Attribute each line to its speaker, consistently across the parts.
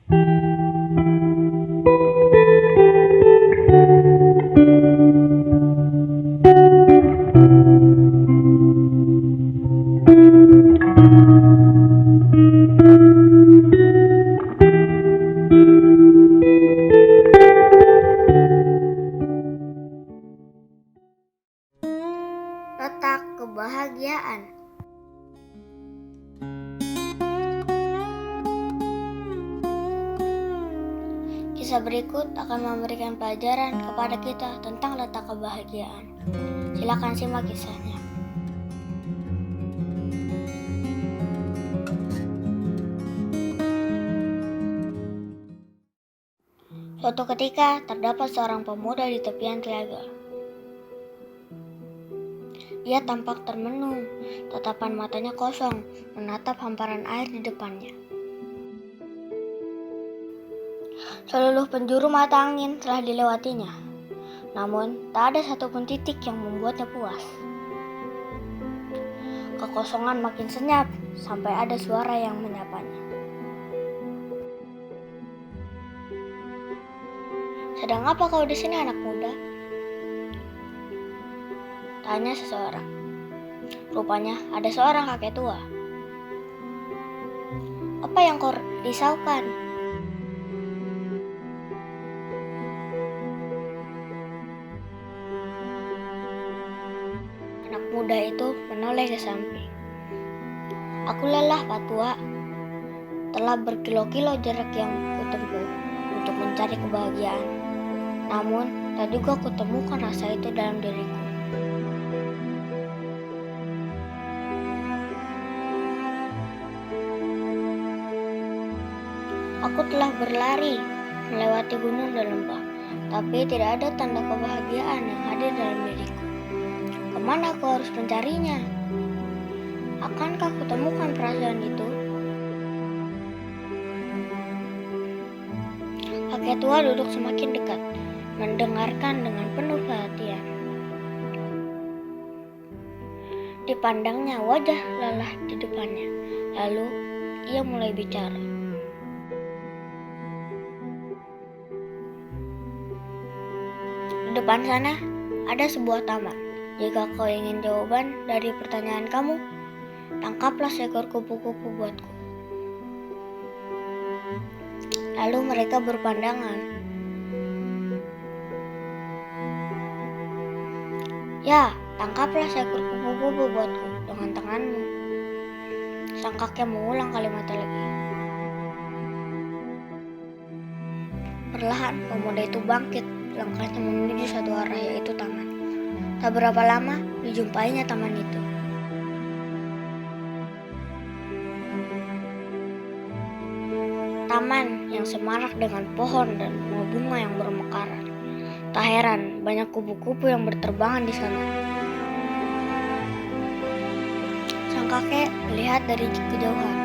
Speaker 1: Letak kebahagiaan. Kisah berikut akan memberikan pelajaran kepada kita tentang letak kebahagiaan. Silakan simak kisahnya. Suatu ketika terdapat seorang pemuda di tepian telaga. Dia tampak termenung, tatapan matanya kosong, menatap hamparan air di depannya. Seluruh penjuru mata angin telah dilewatinya, namun tak ada satupun titik yang membuatnya puas. Kekosongan makin senyap sampai ada suara yang menyapanya. "Sedang apa kau di sini, anak muda?" tanya seseorang. Rupanya ada seorang kakek tua. "Apa yang kau risaukan?" Anak muda itu menoleh ke samping. "Aku lelah, Pak Tua. Telah berkilo-kilo jarak yang kutempuh untuk mencari kebahagiaan. Namun, tak juga kutemukan rasa itu dalam diriku. Aku telah berlari, melewati gunung dan lembah, tapi tidak ada tanda kebahagiaan yang hadir dalam diriku. Kemana aku harus mencarinya? Akankah kutemukan perasaan itu?" Kakek tua duduk semakin dekat, mendengarkan dengan penuh perhatian. Dipandangnya wajah lelah di depannya, lalu ia mulai bicara. "Di depan sana ada sebuah taman. Jika kau ingin jawaban dari pertanyaan kamu, tangkaplah seekor kupu-kupu buatku." Lalu mereka berpandangan. "Ya, tangkaplah seekor kupu-kupu buatku dengan tanganmu," sang kakek mengulang kalimatnya lagi. Perlahan pemuda itu bangkit, langkahnya menuju satu arah, yaitu taman. Tak berapa lama dijumpainya taman itu. Taman yang semarak dengan pohon dan bunga yang bermekaran. Tak heran banyak kupu-kupu yang berterbangan di sana. Sang kakek melihat dari kejauhan,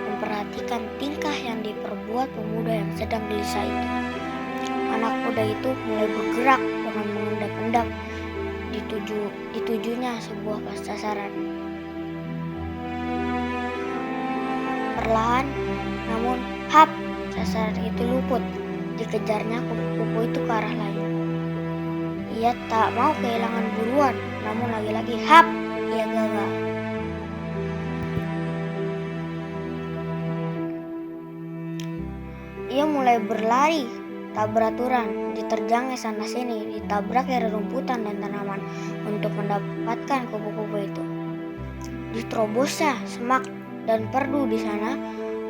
Speaker 1: memperhatikan tingkah yang diperbuat pemuda yang sedang gelisah itu. Anak muda itu mulai bergerak dengan mengendap-endap, ditujunya sebuah sasaran. Perlahan, namun hap, sasaran itu luput. Dikejarnya kupu-kupu itu ke arah lain. Ia tak mau kehilangan buruan, namun lagi-lagi hap, ia gagal. Ia mulai berlari tak beraturan, diterjangnya sana-sini, ditabraknya rerumputan dan tanaman untuk mendapatkan kupu-kupu itu. Diterobosnya semak dan perdu di sana.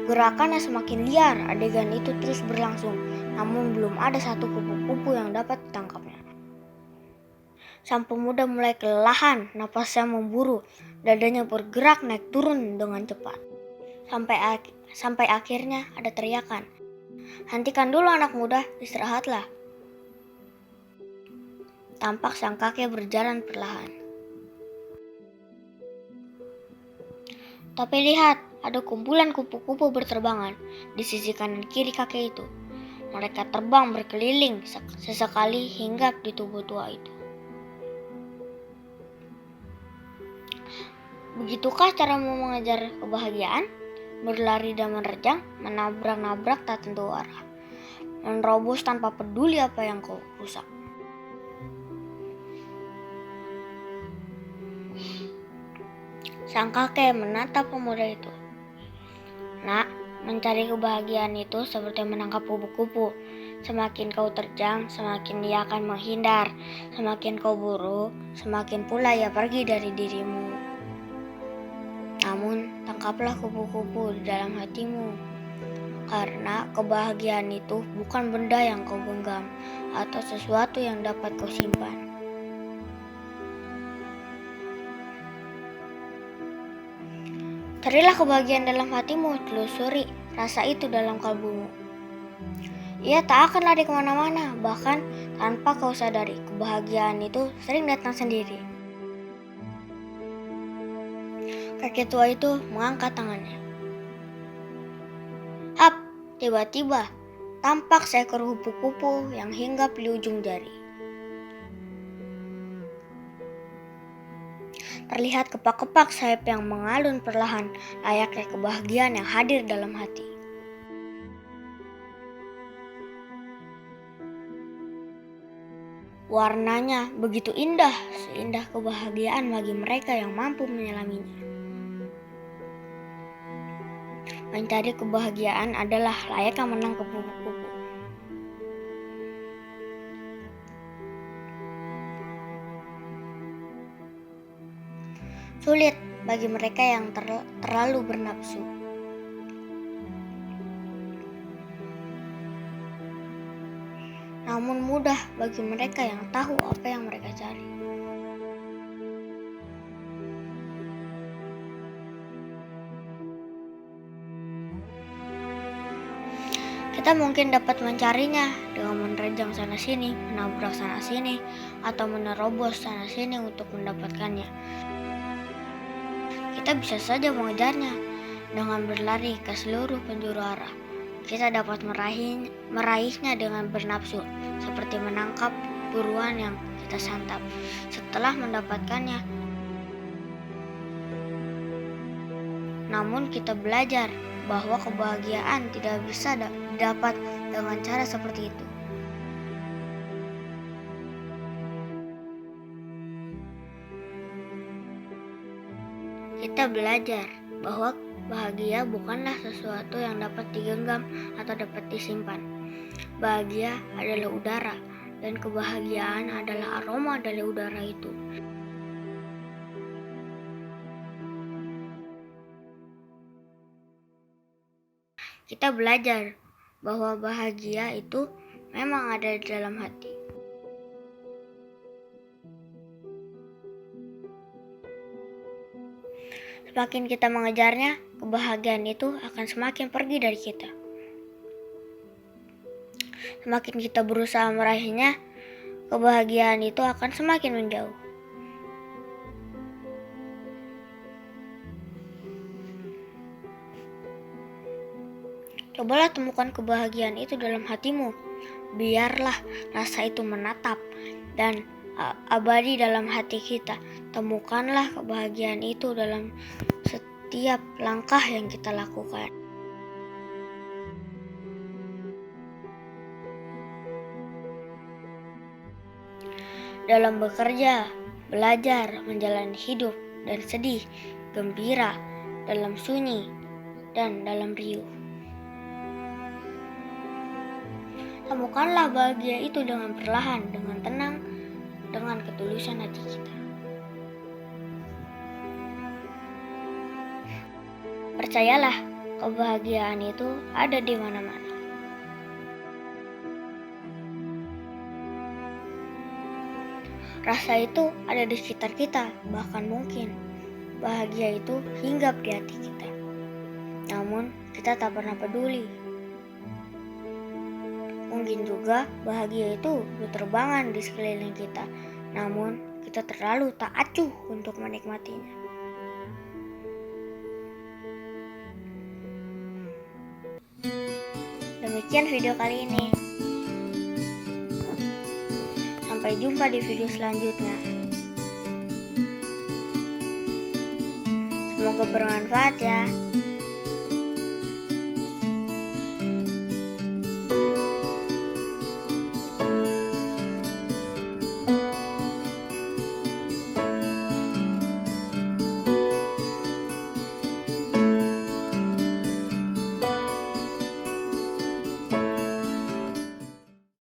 Speaker 1: Gerakannya semakin liar, adegan itu terus berlangsung, namun belum ada satu kupu-kupu yang dapat ditangkapnya. Sang pemuda mulai kelelahan, napasnya memburu, dadanya bergerak naik turun dengan cepat. Sampai akhirnya ada teriakan, "Hentikan dulu anak muda, istirahatlah." Tampak sang kakek berjalan perlahan. Tapi lihat, ada kumpulan kupu-kupu berterbangan di sisi kanan kiri kakek itu. Mereka terbang berkeliling sesekali hinggap di tubuh tua itu. Begitukah caramu mengejar kebahagiaan? berlari dan menerjang, menabrak-nabrak tak tentu arah, menerobos tanpa peduli apa yang kau rusak. Sang kakek menatap pemuda itu. Nak, mencari kebahagiaan itu seperti menangkap kupu-kupu. Semakin kau terjang, semakin ia akan menghindar. Semakin kau buru, semakin pula ia pergi dari dirimu. Namun, tangkaplah kupu-kupu di dalam hatimu. Karena kebahagiaan itu bukan benda yang kau genggam atau sesuatu yang dapat kau simpan. Carilah kebahagiaan dalam hatimu, telusuri rasa itu dalam kalbumu. Ia tak akan lari kemana-mana, bahkan tanpa kau sadari, kebahagiaan itu sering datang sendiri. Kakek tua itu mengangkat tangannya. Hap, tiba-tiba tampak seekor kupu-kupu yang hinggap di ujung jari. Terlihat kepak-kepak sayap yang mengalun perlahan, layaknya kebahagiaan yang hadir dalam hati. Warnanya begitu indah, seindah kebahagiaan bagi mereka yang mampu menyelaminya. Mencari kebahagiaan adalah layaknya menangkap kupu-kupu. Sulit bagi mereka yang terlalu bernafsu. Namun mudah bagi mereka yang tahu apa yang mereka cari. Kita mungkin dapat mencarinya dengan menerjang sana-sini, menabrak sana-sini, atau menerobos sana-sini untuk mendapatkannya. Kita bisa saja mengejarnya dengan berlari ke seluruh penjuru arah. Kita dapat meraihnya dengan bernafsu, seperti menangkap buruan yang kita santap. Setelah mendapatkannya, namun kita belajar bahwa kebahagiaan tidak bisa didapat dengan cara seperti itu. Kita belajar bahwa bahagia bukanlah sesuatu yang dapat digenggam atau dapat disimpan. Bahagia adalah udara, dan kebahagiaan adalah aroma dari udara itu. Kita belajar bahwa bahagia itu memang ada di dalam hati. Semakin kita mengejarnya, kebahagiaan itu akan semakin pergi dari kita. Semakin kita berusaha meraihnya, kebahagiaan itu akan semakin menjauh. Cobalah temukan kebahagiaan itu dalam hatimu. Biarlah rasa itu menatap dan abadi dalam hati kita. Temukanlah kebahagiaan itu dalam setiap langkah yang kita lakukan. Dalam bekerja, belajar, menjalani hidup, dan sedih, gembira, dalam sunyi, dan dalam riuh. Temukanlah bahagia itu dengan perlahan, dengan tenang, dengan ketulusan hati kita. Percayalah, kebahagiaan itu ada di mana-mana. Rasa itu ada di sekitar kita, bahkan mungkin bahagia itu hinggap di hati kita. Namun, kita tak pernah peduli. Mungkin juga bahagia itu berterbangan di sekeliling kita, namun kita terlalu tak acuh untuk menikmatinya. Demikian video kali ini. Sampai jumpa di video selanjutnya. Semoga bermanfaat ya.